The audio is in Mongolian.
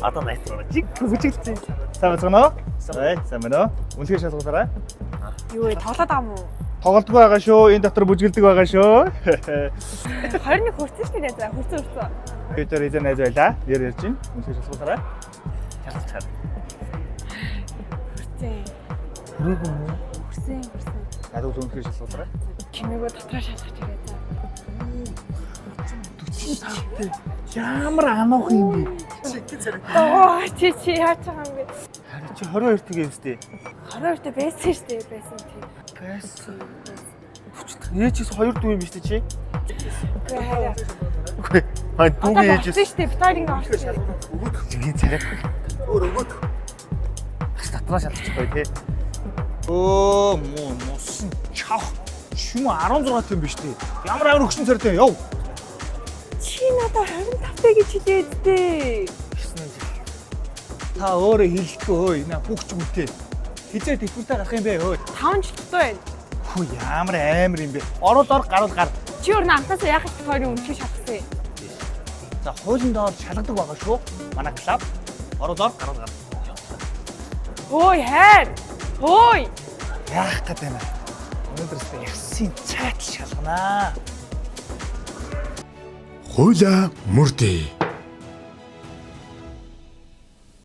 Одоо найсраа жиг хөвжигдсэн. Сайн байна уу? Сайн байна уу? Үнэхээр шалгуулаарай. Юу вэ? Тоглоод байгаа мó? Тоглолтгүй байгаа шүү. Энэ дотор бүжгэлдэг байгаа шүү. 21 хүрсэн шүү дээ. За хүрсэн. Peter эзэн найз байлаа. Ярьж чинь. Үнэхээр шалгуулаарай. Шалгуулчаар. Хүрсэн. Хүрээгүй юм уу? Хүрсэн. Надад үнэхээр шалгуулаарай. Чимээгөө дотроо шалгаж ирээ за. Ямар ануух юм бэ? Оо чи яаж байгаа юм бэ? Харин чи 22 тэгээ юмстэй. 22-т байсан шүү дээ. Байсан тийм. Байсан. Ээжээс 2 дүү юм биш үү чи? Үгүй хараа. Үгүй. Хаа дүүгийн ээжээс. шүү дээ. Битарийн орсон. Жигийн царай. Өгөөд. Бас дотроо шалгачихгүй тий. Өө мусын чав. Шүм 16 юм биш үү? Ямар амар өгсөн царайтай яв. Чи надад 25-тай гэж хэлээд дээ. Та өөрөө хэлэхгүй өө энэ бүгч үнтэй. Хизээ тэтгэвртэй гарах юм бэ өө. 5 жил тутаа байна. Хүү ямар амар юм бэ. Ороод гаруул гар. Чи өөр намтасаа яах гэж хоёрын өмнө шалгасан. За хуулийн доор шалгадаг байгаа шүү. Манай клуб. Ороод гаруул гар. Ой хайр. Ой. Яах гээд байна. Өнөөдрөөс ясын цайт шалганаа. Хууля мөрдөө